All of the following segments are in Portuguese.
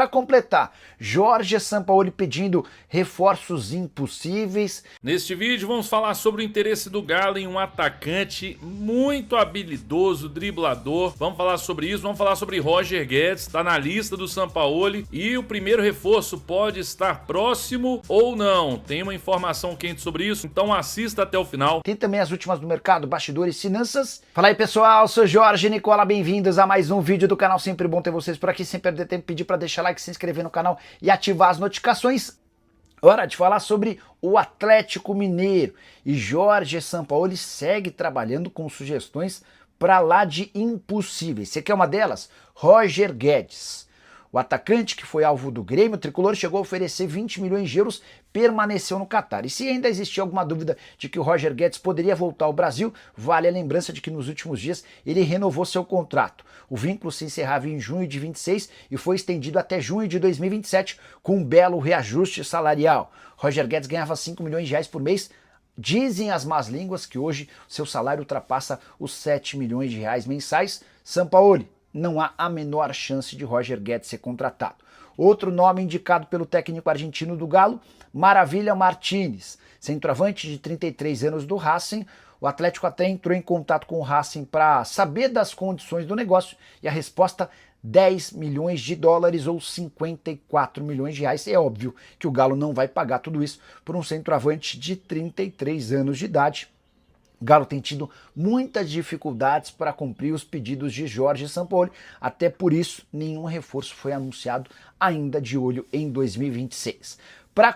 Para completar, Jorge Sampaoli pedindo reforços impossíveis. Neste vídeo vamos falar sobre o interesse do Galo em um atacante muito habilidoso, driblador. Vamos falar sobre isso, vamos falar sobre Roger Guedes, está na lista do Sampaoli e o primeiro reforço pode estar próximo ou não. Tem uma informação quente sobre isso, então assista até o final. Tem também as últimas do mercado, bastidores, finanças. Fala aí pessoal, sou Jorge Nicola, bem-vindos a mais um vídeo do canal. Sempre bom ter vocês por aqui, sem perder tempo, pedir para deixar like, se inscrever no canal e ativar as notificações. Hora de falar sobre o Atlético Mineiro. E Jorge Sampaoli segue trabalhando com sugestões para lá de impossíveis. Você quer uma delas? Roger Guedes. O atacante, que foi alvo do Grêmio, o tricolor chegou a oferecer 20 milhões de euros, permaneceu no Catar. E se ainda existia alguma dúvida de que o Roger Guedes poderia voltar ao Brasil, vale a lembrança de que nos últimos dias ele renovou seu contrato. O vínculo se encerrava em junho de 26 e foi estendido até junho de 2027 com um belo reajuste salarial. Roger Guedes ganhava 5 milhões de reais por mês. Dizem as más línguas que hoje seu salário ultrapassa os 7 milhões de reais mensais. Sampaoli, não há a menor chance de Roger Guedes ser contratado. Outro nome indicado pelo técnico argentino do Galo, Maravilha Martínez, centroavante de 33 anos do Racing. O Atlético até entrou em contato com o Racing para saber das condições do negócio e a resposta 10 milhões de dólares ou 54 milhões de reais. É óbvio que o Galo não vai pagar tudo isso por um centroavante de 33 anos de idade. O Galo tem tido muitas dificuldades para cumprir os pedidos de Jorge Sampaoli, até por isso nenhum reforço foi anunciado, ainda de olho em 2026. Para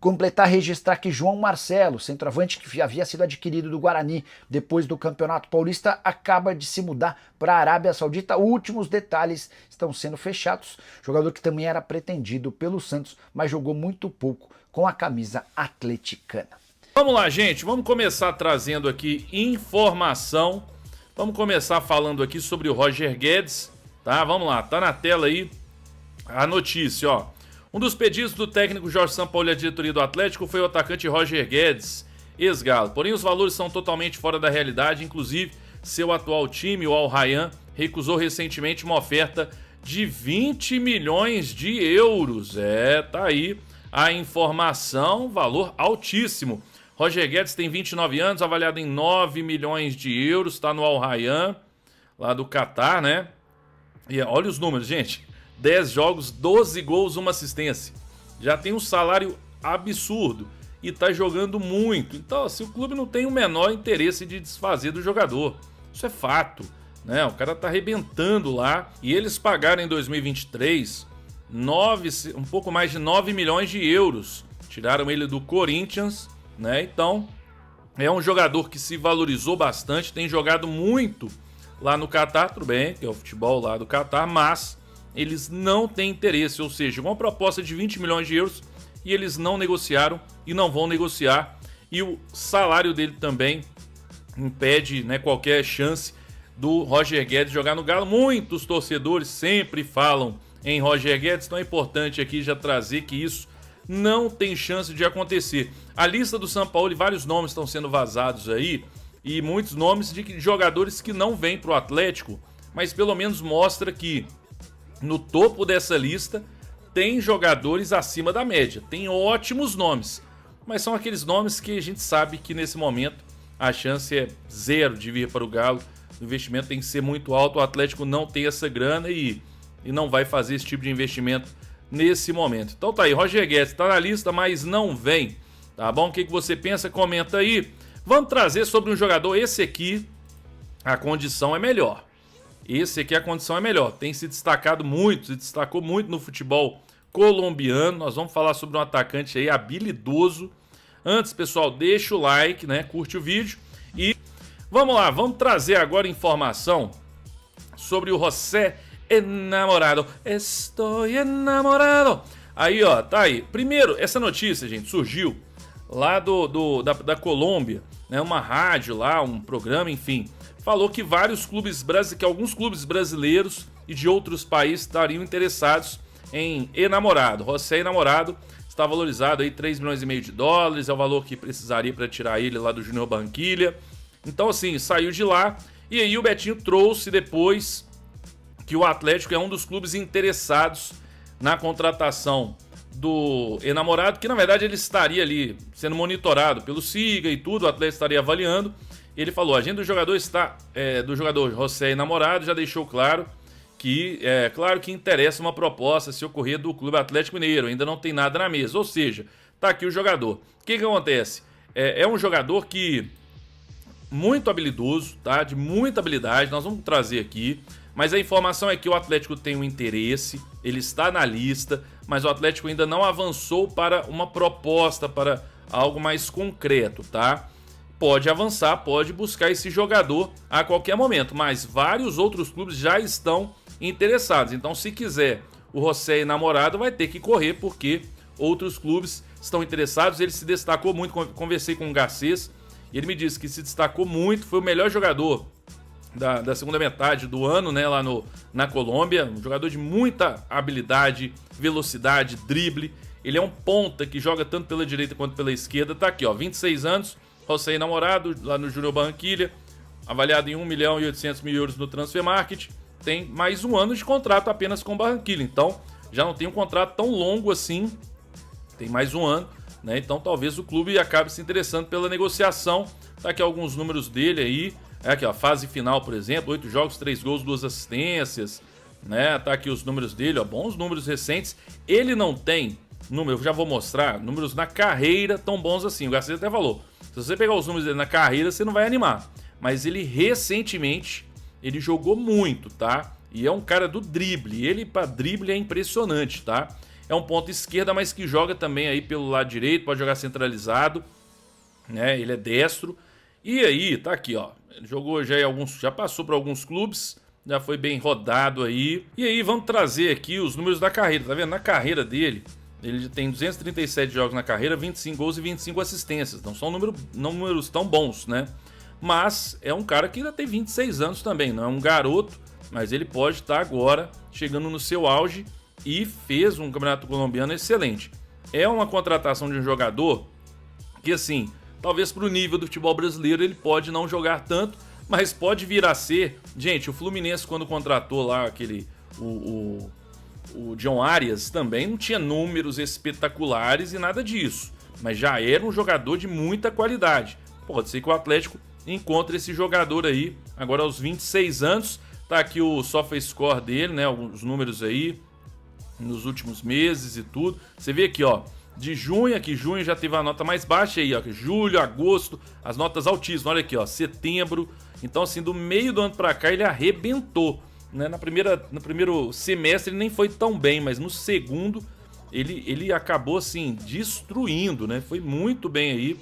completar, registrar que João Marcelo, centroavante que havia sido adquirido do Guarani depois do Campeonato Paulista, acaba de se mudar para a Arábia Saudita. Últimos detalhes estão sendo fechados. Jogador que também era pretendido pelo Santos, mas jogou muito pouco com a camisa atleticana. Vamos lá, gente, vamos começar trazendo aqui informação. Vamos começar falando aqui sobre o Roger Guedes, tá? Vamos lá, tá na tela aí a notícia, ó. Um dos pedidos do técnico Jorge Sampaoli à diretoria do Atlético foi o atacante Roger Guedes, ex-Galo. Porém, os valores são totalmente fora da realidade, inclusive seu atual time, o Al Rayyan, recusou recentemente uma oferta de 20 milhões de euros. Tá aí a informação, valor altíssimo. Roger Guedes tem 29 anos, avaliado em 9 milhões de euros, está no Al Rayyan, lá do Catar, né? E olha os números, gente. 10 jogos, 12 gols, 1 assistência. Já tem um salário absurdo e tá jogando muito. Então, assim, o clube não tem o menor interesse de desfazer do jogador. Isso é fato, né? O cara tá arrebentando lá e eles pagaram em 2023 um pouco mais de 9 milhões de euros. Tiraram ele do Corinthians, né? Então, é um jogador que se valorizou bastante, tem jogado muito lá no Catar, tudo bem, que é o futebol lá do Catar, mas eles não têm interesse, ou seja, uma proposta de 20 milhões de euros e eles não negociaram e não vão negociar, e o salário dele também impede, né, qualquer chance do Roger Guedes jogar no Galo. Muitos torcedores sempre falam em Roger Guedes, então é importante aqui já trazer que isso não tem chance de acontecer. A lista do Sampaoli, vários nomes estão sendo vazados aí, e muitos nomes de jogadores que não vêm para o Atlético, mas pelo menos mostra que no topo dessa lista tem jogadores acima da média, tem ótimos nomes, mas são aqueles nomes que a gente sabe que nesse momento a chance é zero de vir para o Galo. O investimento tem que ser muito alto, o Atlético não tem essa grana e não vai fazer esse tipo de investimento nesse momento. Então tá aí, Roger Guedes tá na lista, mas não vem, tá bom? O que você pensa? Comenta aí. Vamos trazer sobre um jogador, esse aqui a condição é melhor. Esse aqui a condição é melhor, tem se destacado muito, se destacou muito no futebol colombiano. Nós vamos falar sobre um atacante aí habilidoso. Antes, pessoal, deixa o like, né? Curte o vídeo e vamos lá, vamos trazer agora informação sobre o José Enamorado. Estou enamorado. Aí, ó, tá aí. Primeiro, essa notícia, gente, surgiu lá da Colômbia, né? Uma rádio lá, um programa, enfim, falou que alguns clubes brasileiros e de outros países estariam interessados em Enamorado. José Enamorado está valorizado aí 3 milhões e meio de dólares, é o valor que precisaria para tirar ele lá do Junior Barranquilla. Então, assim, saiu de lá e aí o Betinho trouxe depois que o Atlético é um dos clubes interessados na contratação do Enamorado, que na verdade ele estaria ali sendo monitorado pelo SIGA e tudo, o Atlético estaria avaliando. Ele falou, a agenda do jogador do jogador José Enamorado já deixou claro que claro que interessa uma proposta se ocorrer do Clube Atlético Mineiro, ainda não tem nada na mesa, ou seja, tá aqui o jogador. O que acontece? É um jogador que muito habilidoso, tá? De muita habilidade, nós vamos trazer aqui. Mas a informação é que o Atlético tem um interesse, ele está na lista, mas o Atlético ainda não avançou para uma proposta, para algo mais concreto, tá? Pode avançar, pode buscar esse jogador a qualquer momento, mas vários outros clubes já estão interessados. Então, se quiser o José Enamorado, vai ter que correr, porque outros clubes estão interessados. Ele se destacou muito, conversei com o Garcês, e ele me disse que se destacou muito, foi o melhor jogador da segunda metade do ano, né, lá na Colômbia, um jogador de muita habilidade, velocidade, drible. Ele é um ponta que joga tanto pela direita quanto pela esquerda. Tá aqui, ó, 26 anos, José Enamorado, lá no Júnior Barranquilla, avaliado em 1.800.000 euros no Transfer Market. Tem mais um ano de contrato apenas com o Barranquilla, então já não tem um contrato tão longo assim, tem mais um ano, né? Então talvez o clube acabe se interessando pela negociação. Tá aqui alguns números dele aí. Aqui, ó, fase final, por exemplo, 8 jogos, 3 gols, 2 assistências, né? Tá aqui os números dele, ó, bons números recentes. Ele não tem número, eu já vou mostrar, números na carreira tão bons assim. O Garcia até falou, se você pegar os números dele na carreira, você não vai animar. Mas ele recentemente, ele jogou muito, tá? E é um cara do drible, ele para drible é impressionante, tá? É um ponto esquerda, mas que joga também aí pelo lado direito, pode jogar centralizado, né? Ele é destro. E aí, tá aqui, ó. Ele jogou já passou por alguns clubes, já foi bem rodado aí. E aí vamos trazer aqui os números da carreira, tá vendo? Na carreira dele, ele tem 237 jogos na carreira, 25 gols e 25 assistências. Não são números tão bons, né? Mas é um cara que ainda tem 26 anos também, não é um garoto, mas ele pode estar agora chegando no seu auge e fez um campeonato colombiano excelente. É uma contratação de um jogador que, assim, talvez para o nível do futebol brasileiro ele pode não jogar tanto, mas pode vir a ser. Gente, o Fluminense, quando contratou lá o John Arias, também não tinha números espetaculares e nada disso, mas já era um jogador de muita qualidade. Pode ser que o Atlético encontre esse jogador aí, agora aos 26 anos. Tá aqui o SofaScore dele, né? Alguns números aí nos últimos meses e tudo. Você vê aqui, ó, de junho, aqui junho já teve a nota mais baixa aí, ó, julho, agosto, as notas altíssimas, olha aqui, ó, setembro. Então, assim, do meio do ano pra cá ele arrebentou, né? No primeiro semestre ele nem foi tão bem, mas no segundo ele acabou, assim, destruindo, né? Foi muito bem aí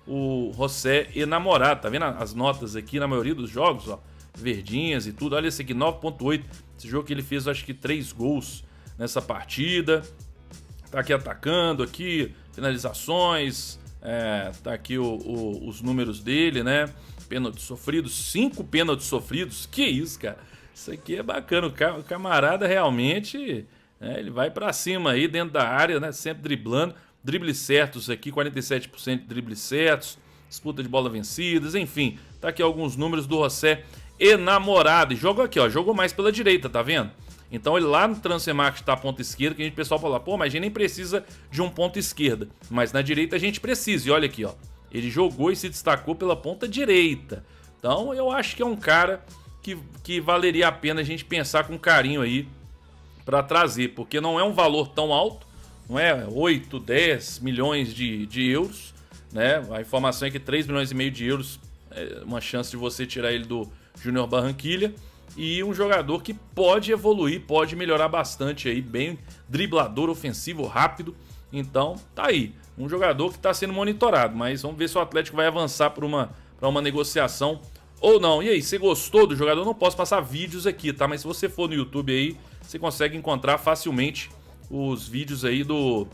o José Enamorado, tá vendo as notas aqui na maioria dos jogos, ó, verdinhas e tudo. Olha esse aqui, 9.8, esse jogo que ele fez, acho que 3 gols nessa partida. Tá aqui atacando, aqui finalizações, tá aqui os números dele, né? Pênaltis sofridos, 5 pênaltis sofridos, que isso, cara? Isso aqui é bacana, o camarada realmente, né, ele vai pra cima aí dentro da área, né? Sempre driblando, dribles certos aqui, 47% de dribles certos, disputa de bola vencidas, enfim. Tá aqui alguns números do José Enamorado, e jogou aqui, ó, jogou mais pela direita, tá vendo? Então ele lá no Transfer Market tá a ponta esquerda, que a gente, o pessoal fala, pô, mas a gente nem precisa de um ponta esquerda. Mas na direita a gente precisa, e olha aqui, ó. Ele jogou e se destacou pela ponta direita. Então eu acho que é um cara que valeria a pena a gente pensar com carinho aí para trazer, porque não é um valor tão alto, não é 8, 10 milhões de euros, né? A informação é que 3 milhões e meio de euros é uma chance de você tirar ele do Júnior Barranquilla. E um jogador que pode evoluir, pode melhorar bastante aí, bem driblador, ofensivo, rápido. Então, tá aí. Um jogador que está sendo monitorado, mas vamos ver se o Atlético vai avançar para uma negociação ou não. E aí, você gostou do jogador? Eu não posso passar vídeos aqui, tá? Mas se você for no YouTube aí, você consegue encontrar facilmente os vídeos aí do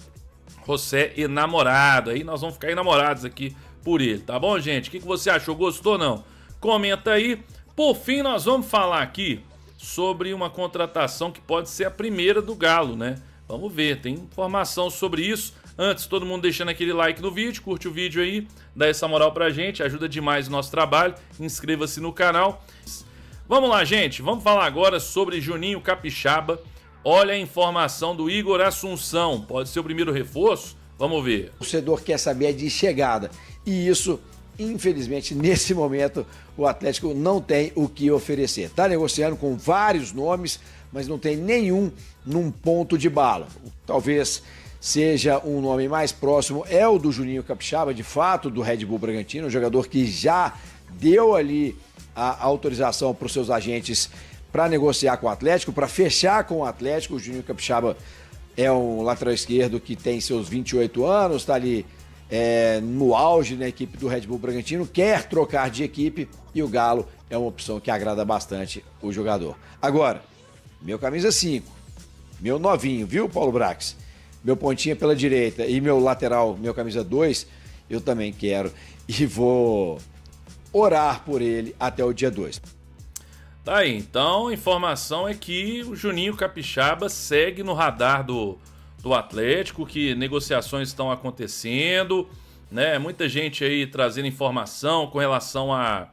José Enamorado. Aí nós vamos ficar enamorados aqui por ele, tá bom, gente? O que você achou? Gostou ou não? Comenta aí. Por fim, nós vamos falar aqui sobre uma contratação que pode ser a primeira do Galo, né? Vamos ver, tem informação sobre isso. Antes, todo mundo deixando aquele like no vídeo, curte o vídeo aí, dá essa moral pra gente, ajuda demais o nosso trabalho, inscreva-se no canal. Vamos lá, gente, vamos falar agora sobre Juninho Capixaba, Olha a informação do Igor Assunção. Pode ser o primeiro reforço? Vamos ver. O torcedor quer saber de chegada. E isso, infelizmente, nesse momento, o Atlético não tem o que oferecer. Está negociando com vários nomes, mas não tem nenhum num ponto de bala. Talvez seja um nome mais próximo, é o do Juninho Capixaba, de fato, do Red Bull Bragantino, um jogador que já deu ali a autorização para os seus agentes para negociar com o Atlético, para fechar com o Atlético. O Juninho Capixaba é um lateral esquerdo que tem seus 28 anos, está ali no auge na equipe do Red Bull Bragantino, quer trocar de equipe e o Galo é uma opção que agrada bastante o jogador. Agora, meu camisa 5, meu novinho, viu, Paulo Brax? Meu pontinha pela direita e meu lateral, meu camisa 2, eu também quero e vou orar por ele até o dia 2. Tá aí, então a informação é que o Juninho Capixaba segue no radar do Atlético, que negociações estão acontecendo, né? Muita gente aí trazendo informação com relação a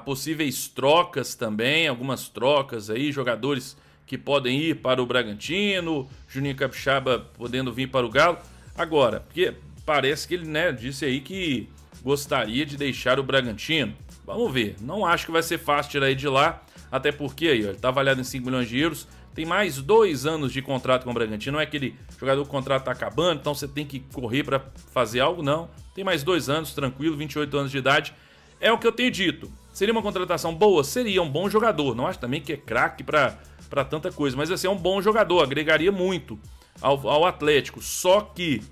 possíveis trocas também, algumas trocas aí, jogadores que podem ir para o Bragantino, Juninho Capixaba podendo vir para o Galo. Agora, porque parece que ele, né, disse aí que gostaria de deixar o Bragantino. Vamos ver, não acho que vai ser fácil tirar ele de lá, até porque aí, ó, ele está avaliado em 5 milhões de euros, tem mais 2 anos de contrato com o Bragantino, não é aquele jogador que o contrato está acabando, então você tem que correr para fazer algo, não. Tem mais 2 anos, tranquilo, 28 anos de idade, é o que eu tenho dito. Seria uma contratação boa? Seria, um bom jogador, não acho também que é craque para tanta coisa, mas assim, é um bom jogador, agregaria muito ao Atlético, só que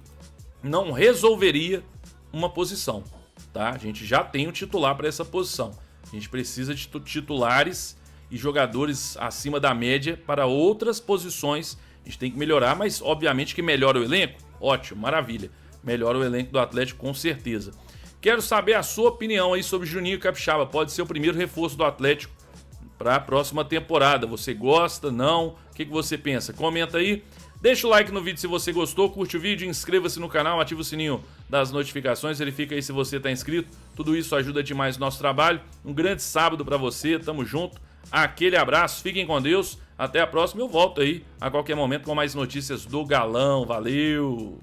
não resolveria uma posição, tá? A gente já tem um titular para essa posição, a gente precisa de titulares e jogadores acima da média para outras posições. A gente tem que melhorar, mas obviamente que melhora o elenco, ótimo, maravilha, melhora o elenco do Atlético com certeza. Quero saber a sua opinião aí sobre Juninho Capixaba, pode ser o primeiro reforço do Atlético para a próxima temporada. Você gosta, não? O que você pensa? Comenta aí, deixa o like no vídeo se você gostou, curte o vídeo, inscreva-se no canal, ativa o sininho das notificações, verifica aí se você está inscrito, tudo isso ajuda demais o nosso trabalho. Um grande sábado para você, tamo junto, aquele abraço, fiquem com Deus, até a próxima, eu volto aí a qualquer momento com mais notícias do Galão, valeu!